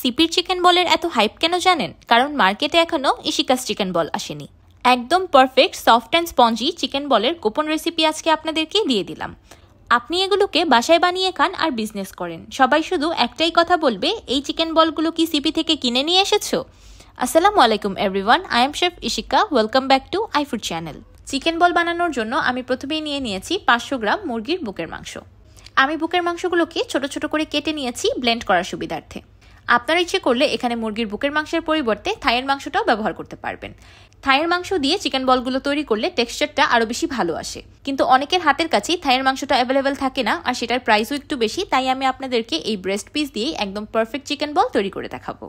সিপির chicken বলের এত hype কেন জানেন? কারণ মার্কেটে এখনো ইশিকাস চিকেন বল আসেনি। একদম perfect soft and spongy chicken বলের গোপন রেসিপি আজকে আপনাদেরকে দিয়ে দিলাম। আপনি এগুলোকে বাসায় বানিয়ে খান আর বিজনেস করেন, সবাই শুধু একটাই কথা বলবে, এই চিকেন বলগুলো কি সিপি থেকে কিনে নিয়ে এসেছো? আসসালামু আলাইকুম everyone, I am chef Ishika. Welcome back to আইফুড channel. Chicken বল বানানোর জন্য আমি প্রথমেই নিয়েছি 500 গ্রাম মুরগির বুকের মাংস। আমি বুকের মাংসগুলোকে ছোট ছোট করে কেটে নিয়েছি ব্লেন্ড করার সুবিধার্থে। আপনারা ইচ্ছে করলে এখানে মুরগির বুকের মাংসের পরিবর্তে থাইয়ের মাংসটাও ব্যবহার করতে পারবেন। থাইয়ের মাংস দিয়ে চিকেন বলগুলো তৈরি করলে টেক্সচারটা আরও বেশি ভালো আসে, কিন্তু অনেকের হাতের কাছেই থাইয়ের মাংসটা অ্যাভেলেবেল থাকে না, আর সেটার প্রাইসও একটু বেশি। তাই আমি আপনাদেরকে এই ব্রেস্ট পিস দিয়েই একদম পারফেক্ট চিকেন বল তৈরি করে দেখাবো।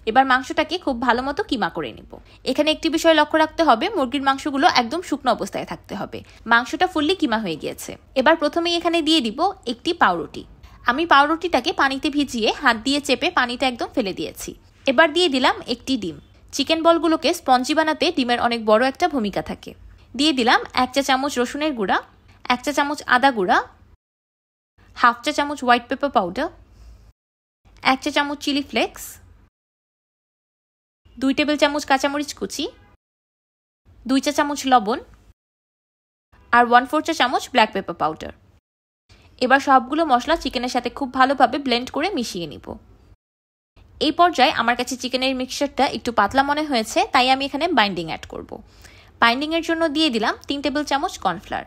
এবার মাংসটাকে খুব ভালো মতো কিমা করে নিব। এখানে একটি বিষয় লক্ষ্য রাখতে হবে, মুরগির মাংসগুলো একদম শুকনো অবস্থায় থাকতে হবে। মাংসটা ফুললি কিমা হয়ে গিয়েছে। এবার প্রথমেই এখানে দিয়ে দিব একটি পাউরুটি। আমি পাউরুটিটাকে পানিতে ভিজিয়ে হাত দিয়ে চেপে পানিটা একদম ফেলে দিয়েছি। এবার দিয়ে দিলাম একটি ডিম। চিকেন বলগুলোকে স্পঞ্জি বানাতে ডিমের অনেক বড় একটা ভূমিকা থাকে। দিয়ে দিলাম 1 চা চামচ রসুনের গুঁড়া, 1 চা চামচ আদা গুঁড়া, 1/2 চা চামচ হোয়াইট পেপার পাউডার, 1 চা চামচ চিলি ফ্লেক্স, 2 টেবিল চামচ কাঁচামরিচ কুচি, 2 চা চামচ লবণ আর 1/4 চা চামচ ব্ল্যাক পেপার পাউডার। এবার সবগুলো মশলা চিকেনের সাথে খুব ভালোভাবে ব্লেন্ড করে মিশিয়ে নিব। এই পর্যায়ে আমার কাছে চিকেনের মিক্সচারটা একটু পাতলা মনে হয়েছে, তাই আমি এখানে বাইন্ডিং অ্যাড করব। বাইন্ডিংয়ের জন্য দিয়ে দিলাম 3 টেবিল চামচ কর্নফ্লাওয়ার।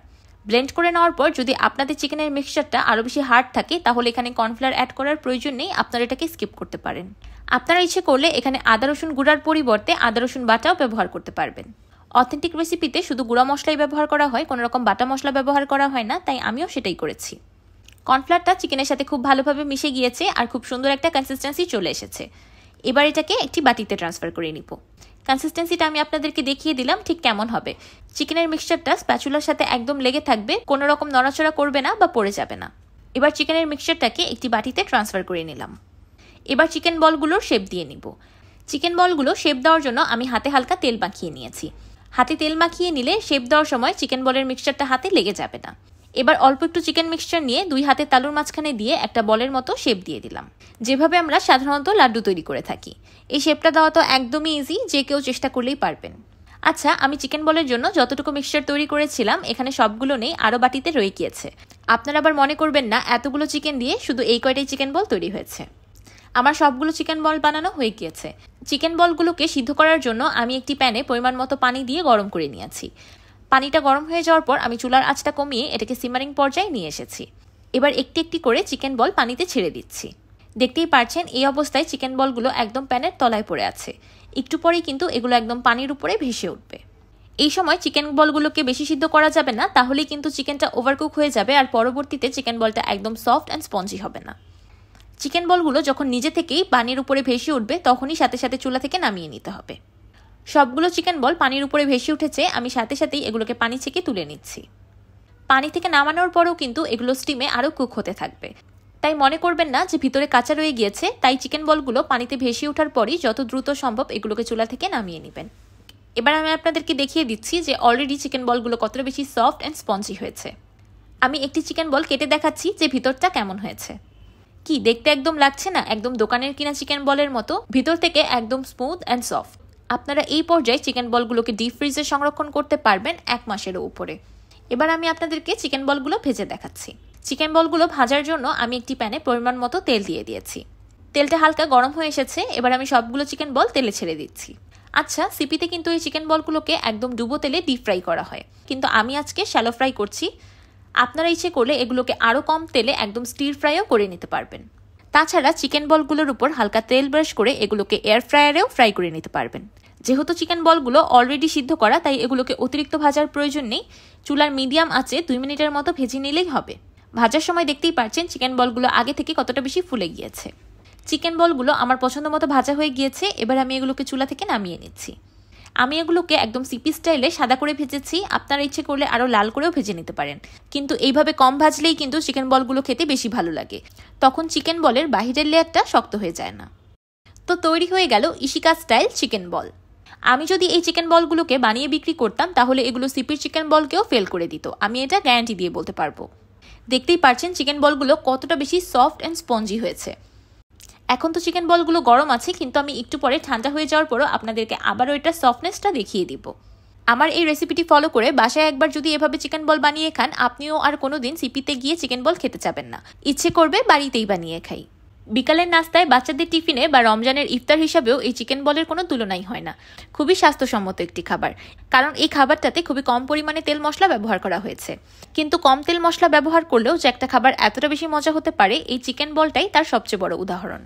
ব্লেন্ড করে নেওয়ার পর যদি আপনাদের চিকেনের মিক্সচারটা আরও বেশি হার্ড থাকে তাহলে এখানে কর্নফ্লাওয়ার অ্যাড করার প্রয়োজন নেই, আপনারা এটাকে স্কিপ করতে পারেন। আপনারা ইচ্ছে করলে এখানে আদা রসুন গুঁড়ার পরিবর্তে আদা রসুন বাটাও ব্যবহার করতে পারবেন। অথেন্টিক রেসিপিতে শুধু গুঁড়া মশলাই ব্যবহার করা হয়, কোনো রকম বাটা মশলা ব্যবহার করা হয় না, তাই আমিও সেটাই করেছি। কর্নফ্লাওয়ারটা চিকেনের সাথে খুব ভালোভাবে মিশে গিয়েছে আর খুব সুন্দর একটা কনসিস্টেন্সি চলে এসেছে। এবার এটাকে একটি বাটিতে ট্রান্সফার করে নিব। কনসিস্টেন্সিটা আমি আপনাদেরকে দেখিয়ে দিলাম ঠিক কেমন হবে। চিকেনের মিক্সচারটা স্প্যাচুলার সাথে একদম লেগে থাকবে, কোনো রকম নড়াচড়া করবে না বা পড়ে যাবে না। এবার চিকেনের মিক্সচারটাকে একটি বাটিতে ট্রান্সফার করে নিলাম। এবার চিকেন বলগুলোর শেপ দিয়ে নিব। চিকেন বলগুলো শেপ দেওয়ার জন্য আমি হাতে হালকা তেল মাখিয়ে নিয়েছি। হাতে তেল মাখিয়ে নিলে শেপ দেওয়ার সময় চিকেন বলের মিক্সচারটা হাতে লেগে যাবে না। এবার অল্প একটু চিকেন মিক্সচার নিয়ে 2 হাতে তালুর মাঝখানে দিয়ে একটা বলের মতো শেপ দিয়ে দিলাম, যেভাবে আমরা সাধারণত লাড্ডু তৈরি করে থাকি। এই শেপটা দেওয়া তো একদমই ইজি, যে কেউ চেষ্টা করলেই পারবেন। আচ্ছা, আমি চিকেন বলের জন্য যতটুকু মিক্সচার তৈরি করেছিলাম এখানে সবগুলো নেই, আরও বাটিতে রয়ে গিয়েছে। আপনারা আবার মনে করবেন না এতগুলো চিকেন দিয়ে শুধু এই কয়টাই চিকেন বল তৈরি হয়েছে। আমার সবগুলো চিকেন বল বানানো হয়ে গিয়েছে। চিকেন বলগুলোকে সিদ্ধ করার জন্য আমি একটি প্যানে পরিমাণ মতো পানি দিয়ে গরম করে নিয়েছি। পানিটা গরম হয়ে যাওয়ার পর আমি চুলার আঁচটা কমিয়ে এটাকে সিমারিং পর্যায়ে নিয়ে এসেছি। এবার একটি একটি করে চিকেন বল পানিতে ছেড়ে দিচ্ছি। দেখতেই পারছেন এই অবস্থায় চিকেন বলগুলো একদম প্যানের তলায় পড়ে আছে। একটু পরেই কিন্তু এগুলো একদম পানির উপরে ভেসে উঠবে। এই সময় চিকেন বলগুলোকে বেশি সিদ্ধ করা যাবে না, তাহলেই কিন্তু চিকেনটা ওভারকুক হয়ে যাবে আর পরবর্তীতে চিকেন বলটা একদম সফট অ্যান্ড স্পঞ্জি হবে না। চিকেন বলগুলো যখন নিজে থেকেই পানির উপরে ভেসে উঠবে তখনই সাথে সাথে চুলা থেকে নামিয়ে নিতে হবে। সবগুলো চিকেন বল পানির উপরে ভেসে উঠেছে, আমি সাথে সাথেই এগুলোকে পানি থেকে তুলে নিচ্ছি। পানি থেকে নামানোর পরেও কিন্তু এগুলো স্টিমে আরও কুক হতে থাকবে, তাই মনে করবেন না যে ভিতরে কাঁচা রয়ে গিয়েছে। তাই চিকেন বলগুলো পানিতে ভেসে ওঠার পরই যত দ্রুত সম্ভব এগুলোকে চুলা থেকে নামিয়ে নেবেন। এবার আমি আপনাদেরকে দেখিয়ে দিচ্ছি যে অলরেডি চিকেন বলগুলো কতটা বেশি সফট অ্যান্ড স্পঞ্জি হয়েছে। আমি একটি চিকেন বল কেটে দেখাচ্ছি যে ভিতরটা কেমন হয়েছে। কি দেখতে একদম লাগছে না একদম দোকানের কিনা চিকেন বলের মতো? ভিতর থেকে একদম স্মুথ অ্যান্ড সফট। আপনারা এই পর্যায়ে চিকেন বলগুলোকে ডিপ ফ্রিজে সংরক্ষণ করতে পারবেন 1 মাসেরও উপরে। এবার আমি আপনাদেরকে চিকেন বলগুলো ভেজে দেখাচ্ছি। চিকেন বলগুলো ভাজার জন্য আমি একটি প্যানে পরিমাণ মতো তেল দিয়ে দিয়েছি। তেলটা হালকা গরম হয়ে এসেছে। এবার আমি সবগুলো চিকেন বল তেলে ছেড়ে দিচ্ছি। আচ্ছা, সিপিতে কিন্তু এই চিকেন বলগুলোকে একদম ডুবো তেলে ডিপ ফ্রাই করা হয়, কিন্তু আমি আজকে শ্যালো ফ্রাই করছি। আপনারা ইচ্ছে করলে এগুলোকে আরও কম তেলে একদম স্টির ফ্রাইও করে নিতে পারবেন। তাছাড়া চিকেন বলগুলোর উপর হালকা তেল ব্রাশ করে এগুলোকে এয়ার ফ্রায়ারেও ফ্রাই করে নিতে পারবেন। যেহেতু চিকেন বলগুলো অলরেডি সিদ্ধ করা, তাই এগুলোকে অতিরিক্ত ভাজার প্রয়োজন নেই। চুলার মিডিয়াম আঁচে 2 মিনিটের মতো ভেজে নিলেই হবে। ভাজার সময় দেখতেই পারছেন চিকেন বলগুলো আগে থেকে কতটা বেশি ফুলে গিয়েছে। চিকেন বলগুলো আমার পছন্দ মতো ভাজা হয়ে গিয়েছে। এবার আমি এগুলোকে চুলা থেকে নামিয়ে নিচ্ছি। আমি এগুলোকে একদম সিপি স্টাইলে সাদা করে ভেজেছি, আপনারা ইচ্ছে করলে আরও লাল করেও ভেজে নিতে পারেন, কিন্তু এইভাবে কম ভাজলেই কিন্তু চিকেন বলগুলো খেতে বেশি ভালো লাগে। তখন চিকেন বলের বাহিরের লেয়ারটা শক্ত হয়ে যায় না। তো তৈরি হয়ে গেল ইশিকা স্টাইল চিকেন বল। আমি যদি এই চিকেন বলগুলোকে বানিয়ে বিক্রি করতাম তাহলে এগুলো সিপির চিকেন বলকেও ফেল করে দিত, আমি এটা গ্যারান্টি দিয়ে বলতে পারবো। দেখতেই পারছেন চিকেন বলগুলো কতটা বেশি সফট অ্যান্ড স্পঞ্জি হয়েছে। এখন তো চিকেন বলগুলো গরম আছে, কিন্তু আমি একটু পরে ঠান্ডা হয়ে যাওয়ার পরও আপনাদেরকে আবারও এটার সফটনেসটা দেখিয়ে দিব। আমার এই রেসিপিটি ফলো করে বাসায় একবার যদি এভাবে চিকেন বল বানিয়ে খান, আপনিও আর কোনোদিন সিপিতে গিয়ে চিকেন বল খেতে চাবেন না, ইচ্ছে করবে বাড়িতেই বানিয়ে খাই। বিকালের নাস্তায়, বাচ্চাদের টিফিনে বা রমজানের ইফতার হিসাবেও এই চিকেন বলের কোনো তুলনাই হয় না। খুবই স্বাস্থ্যসম্মত একটি খাবার, কারণ এই খাবারটাতে খুবই কম পরিমাণে তেল মশলা ব্যবহার করা হয়েছে। কিন্তু কম তেল মশলা ব্যবহার করলেও যে একটা খাবার এতটা বেশি মজা হতে পারে, এই চিকেন বলটাই তার সবচেয়ে বড় উদাহরণ।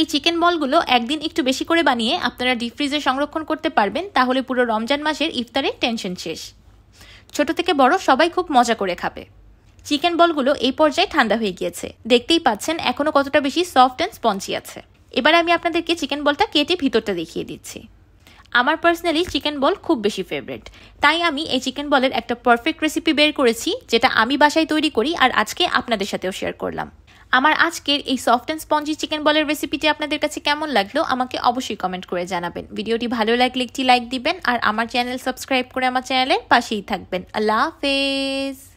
এই চিকেন বলগুলো একদিন একটু বেশি করে বানিয়ে আপনারা ডিপ ফ্রিজে সংরক্ষণ করতে পারবেন, তাহলে পুরো রমজান মাসের ইফতারের টেনশন শেষ। ছোট থেকে বড় সবাই খুব মজা করে খাবে। চিকেন বলগুলো এই পর্যায়ে ঠান্ডা হয়ে গিয়েছে, দেখতেই পাচ্ছেন এখনো কতটা বেশি সফট অ্যান্ড স্পঞ্জি আছে। এবার আমি আপনাদেরকে চিকেন বলটা কেটে ভিতরটা দেখিয়ে দিচ্ছি। আমার পার্সোনালি চিকেন বল খুব বেশি ফেভারিট, তাই আমি এই চিকেন বলের একটা পারফেক্ট রেসিপি বের করেছি, যেটা আমি বাসায় তৈরি করি আর আজকে আপনাদের সাথেও শেয়ার করলাম। আমার আজকের এই সফট অ্যান্ড স্পঞ্জি চিকেন বলের রেসিপিটি আপনাদের কাছে কেমন লাগলো আমাকে অবশ্যই কমেন্ট করে জানাবেন। ভিডিওটি ভালো লাগলে একটি লাইক দিবেন আর আমার চ্যানেল সাবস্ক্রাইব করে আমার চ্যানেলের পাশেই থাকবেন। আল্লাহ হাফেজ।